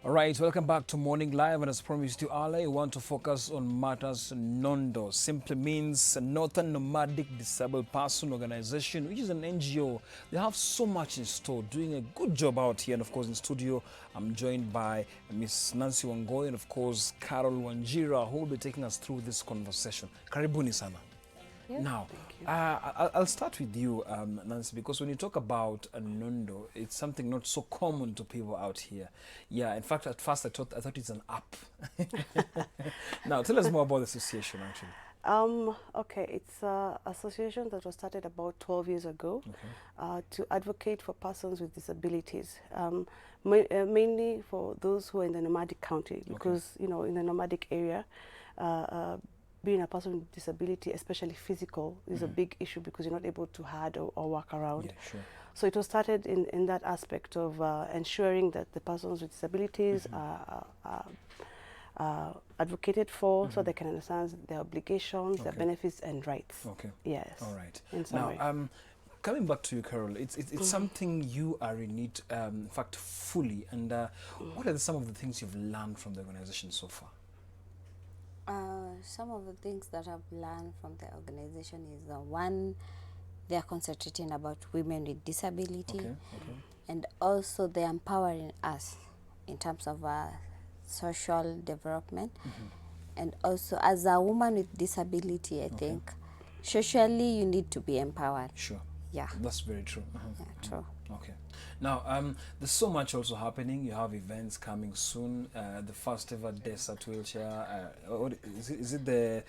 All right, welcome back to Morning Live. And as promised to Allah, I want to focus on matters NONDO. Simply means Northern Nomadic Disabled Person Organization, which is an NGO. They have so much in store, doing a good job out here. And of course, in studio, I'm joined by Miss Nancy Wangoi and of course, Carol Wanjira, who will be taking us through this conversation. Karibuni sana. Now, I'll start with you, Nancy, because when you talk about a NONDO, it's something not so common to people out here. Yeah, in fact, at first I thought it's an app. Now, tell us more about the association, actually. Okay, it's an association that was started about 12 years ago to advocate for persons with disabilities, mainly for those who are in the nomadic county, because, you know, in the nomadic area, being a person with disability, especially physical, is a big issue because you're not able to hard or walk around. Yeah, sure. So it was started in that aspect of ensuring that the persons with disabilities are advocated for so they can understand their obligations, their benefits and rights. Okay. Yes. All right. In summary. Now, coming back to you, Carol, it's something you are in it, in fact, fully. And what are some of the things you've learned from the organization so far? Some of the things that I've learned from the organization is one, they are concentrating about women with disability, and also they're empowering us in terms of social development, and also as a woman with disability, I think socially you need to be empowered. Sure. Yeah. That's very true. Yeah, true. Okay. Now, there's so much also happening. You have events coming soon. The first ever desert wheelchair. Is it the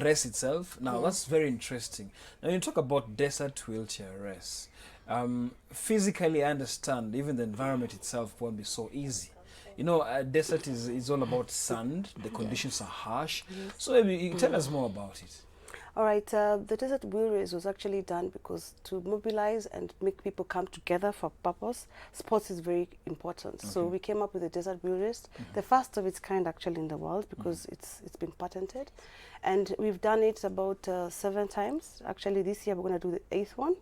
race itself? Now, that's very interesting. Now, you talk about desert wheelchair race. Physically, I understand even the environment itself won't be so easy. You know, desert is all about sand. The conditions are harsh. So maybe you tell us more about it. All right, the Desert Wheel Race was actually done because to mobilize and make people come together for purpose, sports is very important. So we came up with the Desert Wheel Race, the first of its kind actually in the world because it's been patented. And we've done it about 7 times. Actually, this year we're going to do the 8th one.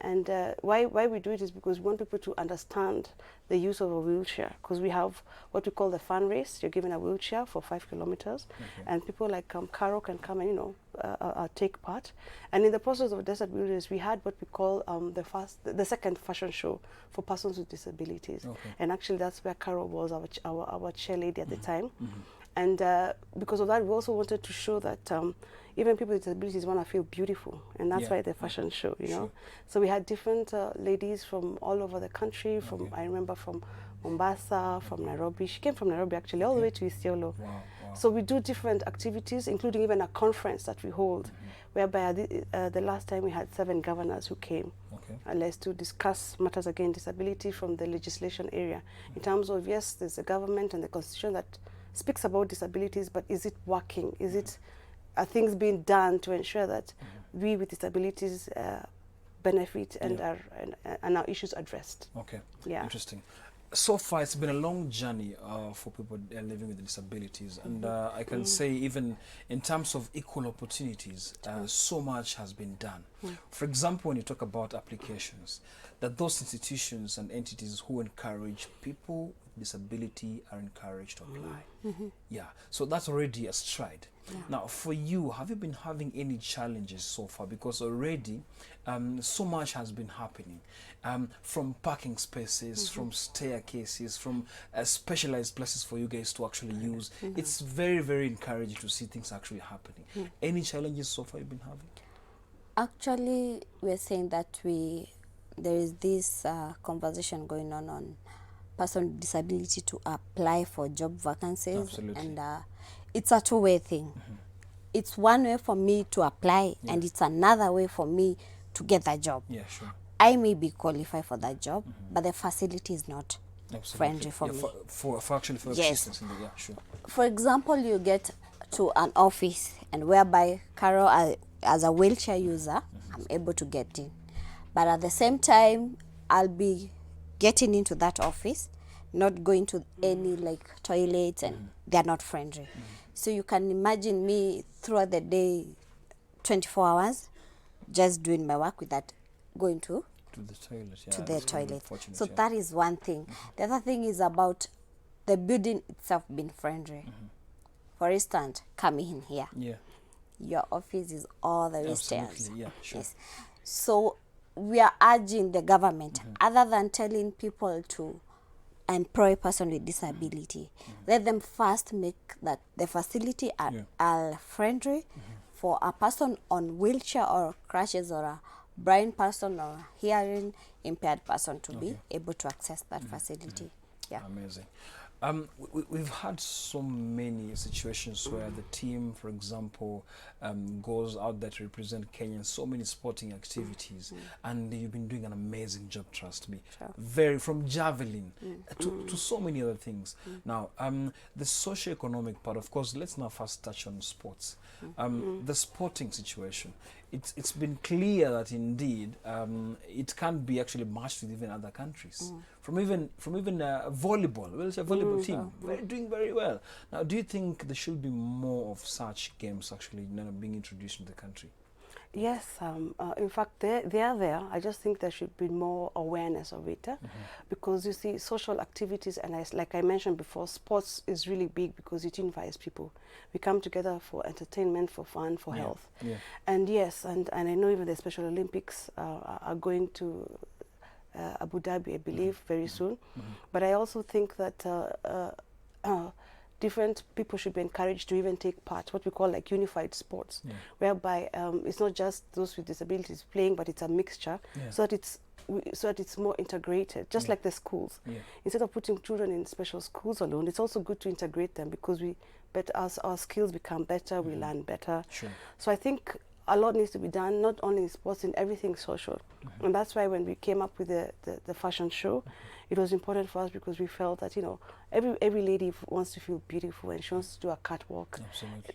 And why we do it is because we want people to understand the use of a wheelchair, because we have what we call the fun race. You're given a wheelchair for 5 kilometers, and people like Caro can come and, you know, take part. And in the process of Desert Wheel Race, we had what we call the second fashion show for persons with disabilities. And actually that's where Caro was, our chair lady at the time. And because of that, we also wanted to show that even people with disabilities want to feel beautiful, and that's why the fashion show, you know. So we had different ladies from all over the country. From I remember from Mombasa, from Nairobi. She came from Nairobi actually, all the way to Isiolo. So we do different activities, including even a conference that we hold, whereby the last time we had 7 governors who came, let's to discuss matters against disability from the legislation area, in terms of, yes, there's a government and the constitution that speaks about disabilities, but is it working? Is it are things being done to ensure that we with disabilities benefit and our issues addressed? Okay. Yeah. Interesting. So far, it's been a long journey for people living with disabilities, and I can say even in terms of equal opportunities, so much has been done. For example, when you talk about applications, that those institutions and entities who encourage people with disability are encouraged to apply. Yeah, so that's already a stride. Now, for you, have you been having any challenges so far? Because already so much has been happening, from parking spaces, from staircases, from specialized places for you guys to actually use. It's very, very encouraging to see things actually happening. Any challenges so far you've been having? Actually, we're saying that there is this conversation going on person with disability to apply for job vacancies. Absolutely. And it's a two-way thing. It's one way for me to apply, and it's another way for me to get that job. Yeah, sure. I may be qualified for that job, but the facility is not friendly for me. For assistance in the, yeah, sure. For example, you get to an office, and whereby Carol, as a wheelchair user, I'm able to get in. But at the same time, I'll be getting into that office, not going to any like toilets, and they're not friendly. So you can imagine me throughout the day, 24 hours, just doing my work without going to to the toilet. Yeah, to the it's very toilet. unfortunate, So yeah. that is one thing. The other thing is about the building itself being friendly. For instance, coming in here, Yeah, your office is all the way stairs. absolutely. Yeah, sure. Yes. So we are urging the government, other than telling people to employ person with disability, let them first make that the facility are friendly for a person on wheelchair or crutches, or a blind person or hearing impaired person to be able to access that facility. Yeah. Amazing. We've had so many situations where the team, for example, goes out there to represent Kenya in so many sporting activities, and you've been doing an amazing job, trust me. Sure. Very, from javelin to so many other things. Now, the socio-economic part, of course, let's now first touch on sports. The sporting situation. It's been clear that indeed it can't be actually matched with even other countries. From even volleyball, well, it's a volleyball team doing very well. Now, do you think there should be more of such games actually being introduced in the country? Yes, in fact, they are there. I just think there should be more awareness of it, because you see, social activities, and like I mentioned before, sports is really big because it unifies people. We come together for entertainment, for fun, for health. Yeah. And yes, and I know even the Special Olympics are going to Abu Dhabi, I believe, very soon. But I also think that different people should be encouraged to even take part, what we call like unified sports, whereby it's not just those with disabilities playing, but it's a mixture, so that it's more integrated, just like the schools. Instead of putting children in special schools alone, it's also good to integrate them, because as our skills become better, we learn better. Sure. So I think a lot needs to be done, not only in sports, in everything social. And that's why when we came up with the fashion show, it was important for us, because we felt that, you know, every lady wants to feel beautiful, and she wants to do a catwalk,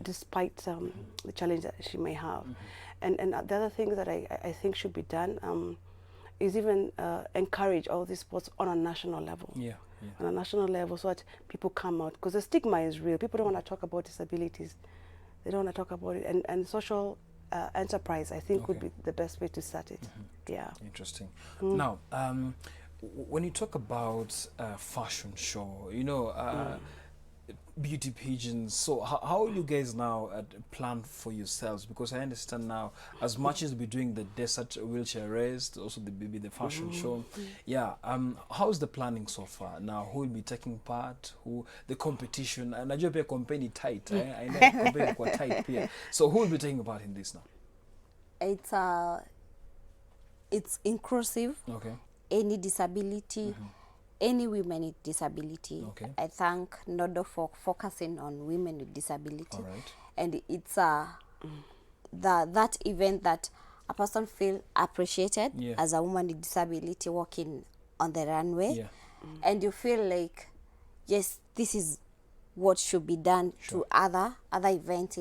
despite the challenge that she may have. And the other thing that I think should be done is even encourage all these sports on a national level. On a national level, so that people come out, because the stigma is real. People don't want to talk about disabilities. They don't want to talk about it. And social enterprise, I think, would be the best way to start it. Yeah. Interesting. Now, when you talk about fashion show, you know, beauty pageants, so how will you guys now plan for yourselves? Because I understand now, as much as we're doing the desert wheelchair race, also the fashion show, how's the planning so far? Now, who will be taking part? Who the competition? And najua pia company tight. I know company quite tight here. So who will be taking part in this now? It's inclusive. Okay. Any disability, any women with disability. I thank NONDO for focusing on women with disability. All right. And it's that event that a person feel appreciated as a woman with disability walking on the runway, and you feel like, yes, this is what should be done to other events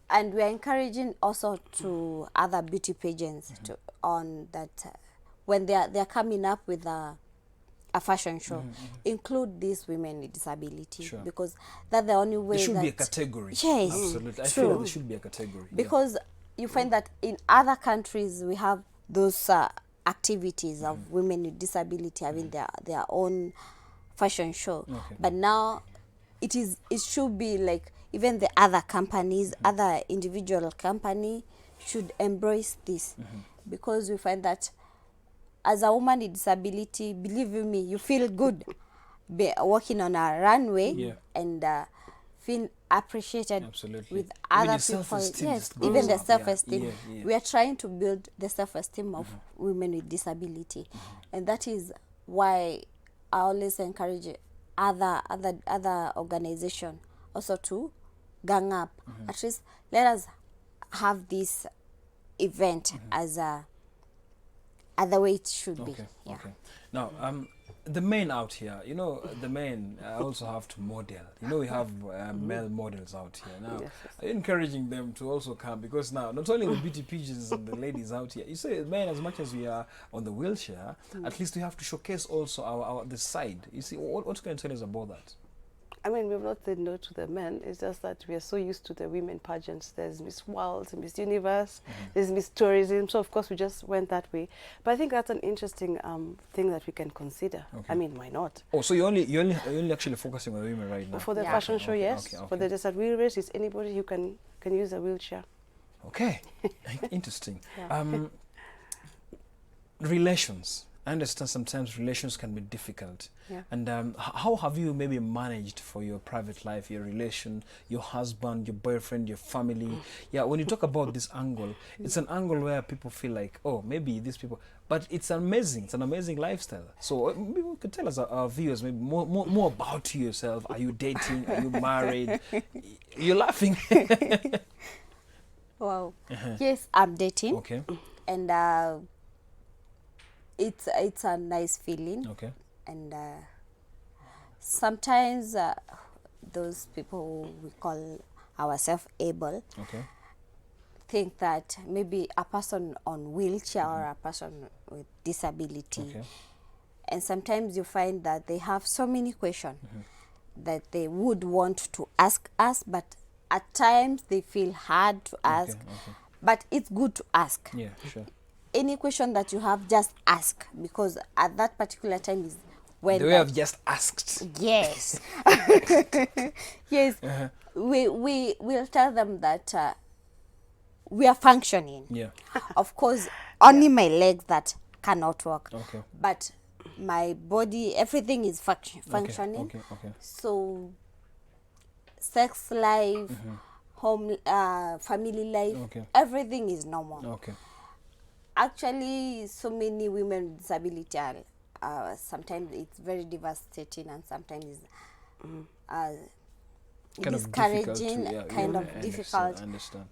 and we are encouraging also to other beauty pageants on that. When they are coming up with a fashion show, include these women with disability, because that's the only way. There should be a category. Yes, absolutely. I feel there should be a category. Because you find that in other countries we have those activities of women with disability having their own fashion show, but now it should be like even the other companies, other individual company should embrace this, because we find that as a woman with disability, believe me, you feel good walking on a runway and feel appreciated with other people. Yes, even the self-esteem. We are trying to build the self-esteem of women with disability, and that is why I always encourage other organization also to gang up. At least let us have this event as the way it should be. Okay. Now, the men out here, you know, the men also have to model. You know, we have male models out here. Now, are you encouraging them to also come? Because now, not only the beauty pageants and the ladies out here, you say, men, as much as we are on the wheelchair, at least we have to showcase also the side. You see, what can you tell us about that? I mean, we've not said no to the men. It's just that we are so used to the women pageants. There's Miss World, Miss Universe, there's Miss Tourism. So of course we just went that way. But I think that's an interesting thing that we can consider. I mean, why not? Oh, so you're only actually focusing on women right now? For the fashion show, yes. For the desert wheel race, it's anybody who can use a wheelchair. Okay, interesting. Relations. I understand sometimes relations can be difficult. Yeah. And how have you maybe managed for your private life, your relation, your husband, your boyfriend, your family? Yeah, when you talk about this angle, it's an angle where people feel like, oh, maybe these people, but it's amazing. It's an amazing lifestyle. So maybe you could tell us, our viewers, maybe more about yourself. Are you dating? Are you married? You're laughing. Wow. Yes, I'm dating. Okay. And it's a nice feeling. Okay. And sometimes those people who we call ourselves able Okay. think that maybe a person on wheelchair or a person with disability. Okay. And sometimes you find that they have so many questions that they would want to ask us, but at times they feel hard to ask. Okay. But it's good to ask. Yeah, sure. Any question that you have, just ask, because at that particular time is when The way I've just asked. yes. Yes. We will tell them that we are functioning. Yeah. Of course, only my legs that cannot work. Okay. But my body, everything is functioning. Okay. So sex life, home, family life, everything is normal. Okay. Actually, so many women with disability are sometimes it's very devastating, and sometimes Kind discouraging, kind of I difficult. understand.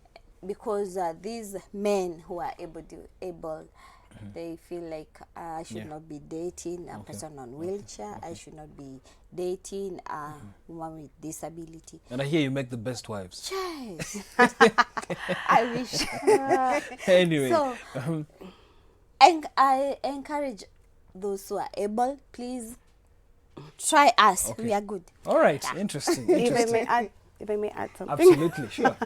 Because these men who are able, they feel like I should not be dating a person on wheelchair. I should not be dating a woman with disability. And I hear you make the best wives. Yes. I wish. Anyway. So, and I encourage those who are able, please try us. We are good. All right. Interesting. If I may add something. Absolutely, sure.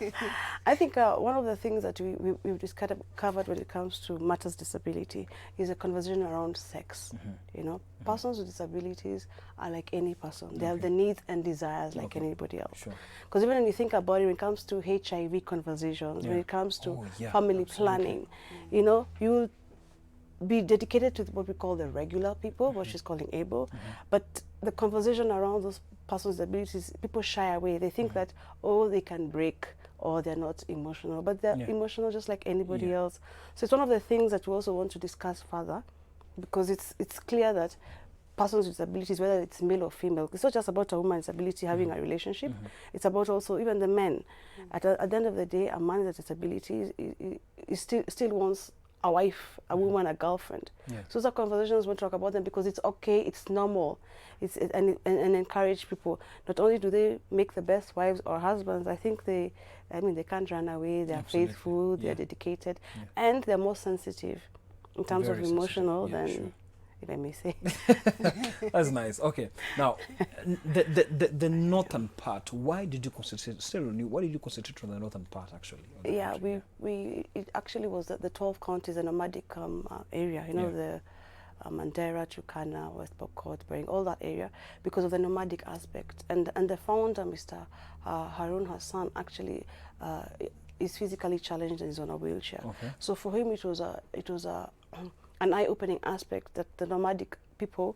I think one of the things that we've just covered when it comes to matters disability is a conversation around sex. You know, persons with disabilities are like any person. They have the needs and desires like anybody else. Because even when you think about it, when it comes to HIV conversations, when it comes to family planning, you know, you will be dedicated to what we call the regular people, what she's calling able, but the conversation around those persons with disabilities, people shy away. They think that, oh, they can break, or they're not emotional, but they're emotional just like anybody else. So it's one of the things that we also want to discuss further, because it's clear that persons with disabilities, whether it's male or female, it's not just about a woman with disability having a relationship, it's about also even the men. At the end of the day, a man with a disability is still wants a wife, a woman, a girlfriend. So those are conversations we'll talk about them, because it's okay, it's normal, and encourage people. Not only do they make the best wives or husbands, I think they can't run away. They are faithful, they are dedicated, and they're more sensitive in terms of emotional than, if I may say. That's nice. Okay. Now, the northern part. Why did you concentrate? Why did you concentrate on the northern part actually? Yeah, it actually was the 12 counties, the nomadic area. You know, the Mandera, Turkana, West Pokot, Bering, all that area, because of the nomadic aspect. And the founder, Mr. Harun Hassan, actually is physically challenged and is on a wheelchair. So for him, it was an eye-opening aspect that the nomadic people,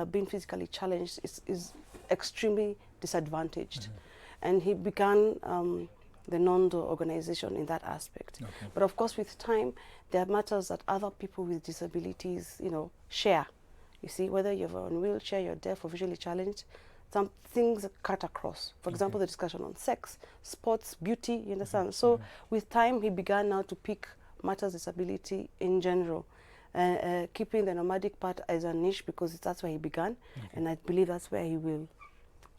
being physically challenged, is extremely disadvantaged. And he began the NONDO organization in that aspect. But of course, with time, there are matters that other people with disabilities, you know, share. You see, whether you're on a wheelchair, you're deaf or visually challenged, some things cut across. For example, the discussion on sex, sports, beauty, you understand? So with time, he began now to pick matters disability in general. Keeping the nomadic part as a niche, because that's where he began, and I believe that's where he will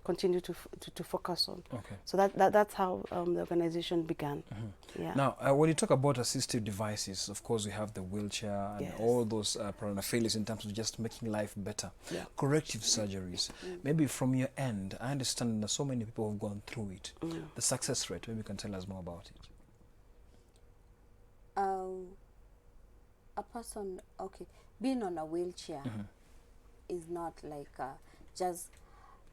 continue to focus on. Okay. So that's how the organization began. Yeah. Now, when you talk about assistive devices, of course, we have the wheelchair and all those failures in terms of just making life better. Yeah. Corrective surgeries. Maybe from your end, I understand that so many people have gone through it. The success rate, maybe you can tell us more about it. A person, being on a wheelchair is not like just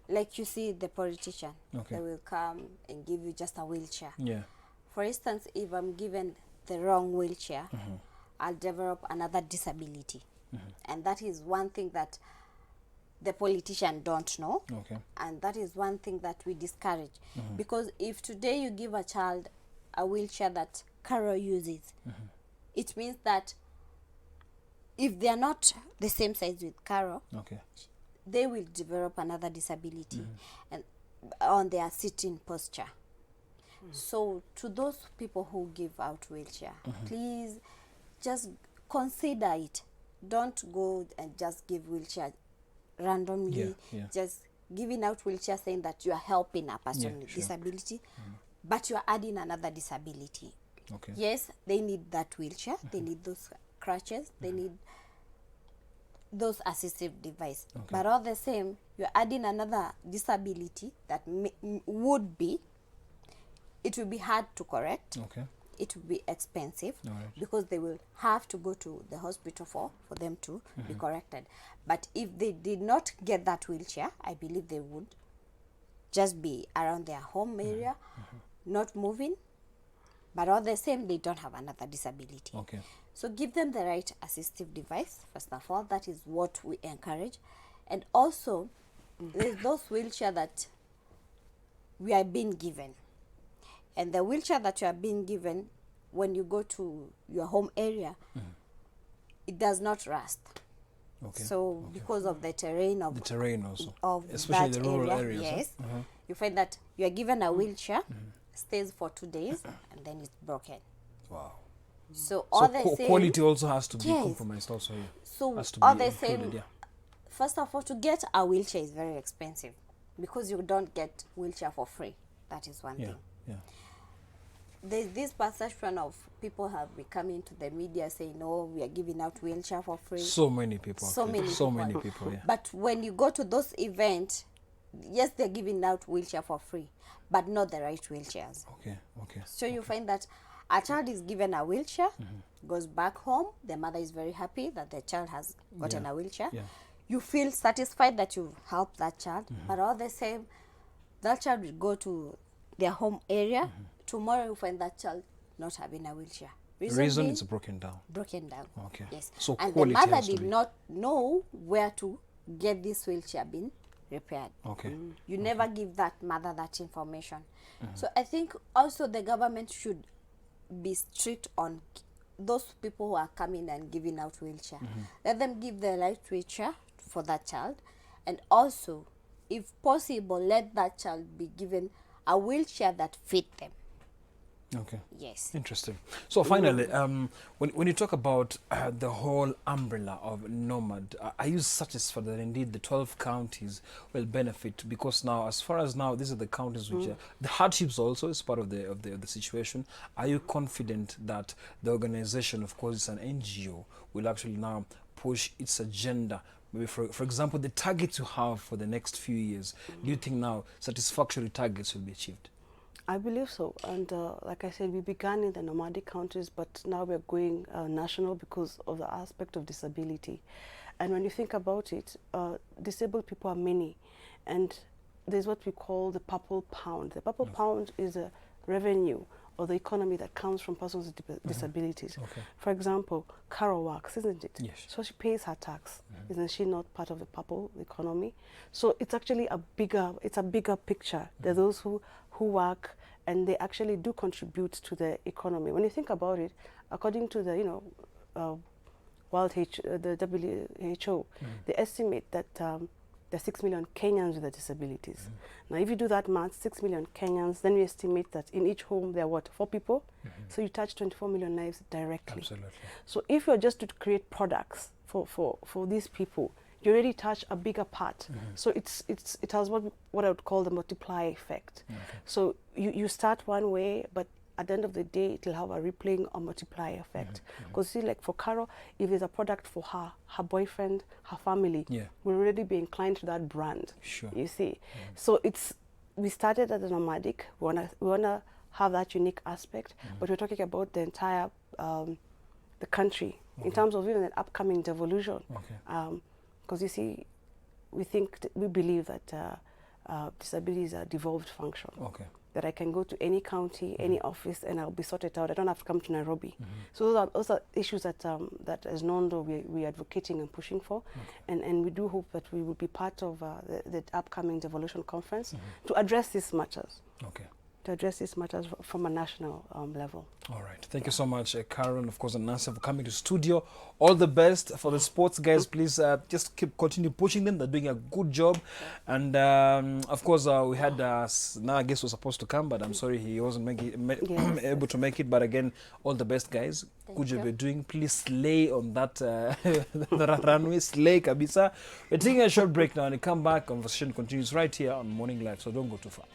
like you see the politician. They will come and give you just a wheelchair. Yeah. For instance, if I'm given the wrong wheelchair, I'll develop another disability. And that is one thing that the politician don't know. And that is one thing that we discourage. Because if today you give a child a wheelchair that Carol uses, it means that if they are not the same size with Carol, they will develop another disability and on their sitting posture. So to those people who give out wheelchair, please just consider it. Don't go and just give wheelchair randomly. Just giving out wheelchair saying that you are helping a person with disability, but you are adding another disability. Yes, they need that wheelchair, they need those crutches, they need those assistive device. But all the same, you're adding another disability that would be, it will be hard to correct. It will be expensive because they will have to go to the hospital for them to be corrected. But if they did not get that wheelchair, I believe they would just be around their home area, not moving. But all the same, they don't have another disability. So give them the right assistive device, first of all. That is what we encourage. And also, there's those wheelchair that we are being given. And the wheelchair that you are being given, when you go to your home area, it does not rust. So because of the terrain of especially that the rural area, areas. you find that you are given a wheelchair, stays for 2 days, and then it's broken. Wow. So all the same, quality also has to be compromised also here. So all the same, first of all, to get a wheelchair is very expensive because you don't get wheelchair for free. That is one thing. There's this perception of people have been coming to the media saying, "No, we are giving out wheelchair for free." So many people. So many people. But when you go to those events, yes, they're giving out wheelchair for free, but not the right wheelchairs. So you find that a child is given a wheelchair, goes back home, the mother is very happy that the child has gotten a wheelchair. You feel satisfied that you helped that child, but all the same, that child will go to their home area. Tomorrow you find that child not having a wheelchair. Reason it's broken down. Yes. So and the mother did not know where to get this wheelchair being repaired. You never give that mother that information. So I think also the government should be strict on those people who are coming and giving out wheelchair. Let them give the right wheelchair for that child, and also, if possible, let that child be given a wheelchair that fit them. Yes. Interesting. So finally, when you talk about the whole umbrella of Nomad, are you satisfied that indeed the 12 counties will benefit? Because now, as far as now, these are the counties which are, the hardships also is part of the situation. Are you confident that the organization, of course, it's an NGO, will actually now push its agenda? Maybe for example, the targets you have for the next few years, do you think now satisfactory targets will be achieved? I believe so, and like I said, we began in the nomadic countries, but now we're going national because of the aspect of disability. And when you think about it, disabled people are many, and there's what we call the purple pound. The purple pound is a revenue or the economy that comes from persons with disabilities. For example, Carol works, isn't it? So she pays her tax. Isn't she not part of the purple economy? So it's actually a bigger picture. There are those who work and they actually do contribute to the economy. When you think about it, according to the the WHO, they estimate that there are 6 million Kenyans with disabilities. Now, if you do that math, 6 million Kenyans, then we estimate that in each home there are 4 people? So you touch 24 million lives directly. So if you're just to create products for these people, you already touch a bigger part. So it has what I would call the multiply effect. So you start one way, but at the end of the day, it will have a replaying or multiply effect. Because see, like for Carol, if there's a product for her boyfriend, her family, we'll already be inclined to that brand. Sure. You see, so we started as a Nomadic. We wanna have that unique aspect, but we're talking about the entire the country in terms of even an upcoming devolution. Because you see, we believe that disability is a devolved function. That I can go to any county, any office, and I'll be sorted out. I don't have to come to Nairobi. So those are issues that that as NONDO we're advocating and pushing for, and we do hope that we will be part of the upcoming devolution conference to address these matters. To address these matters from a national level. All right. Thank you so much, Karen, of course, and Nancy for coming to studio. All the best for the sports guys. Please just continue pushing them. They're doing a good job. And of course, we had now I guess was supposed to come, but I'm sorry he wasn't able to make it. But again, all the best, guys. Good job you're doing. Please slay on that the runway. Slay, kabisa. We're taking a short break now, and come back. Conversation continues right here on Morning Live. So don't go too far.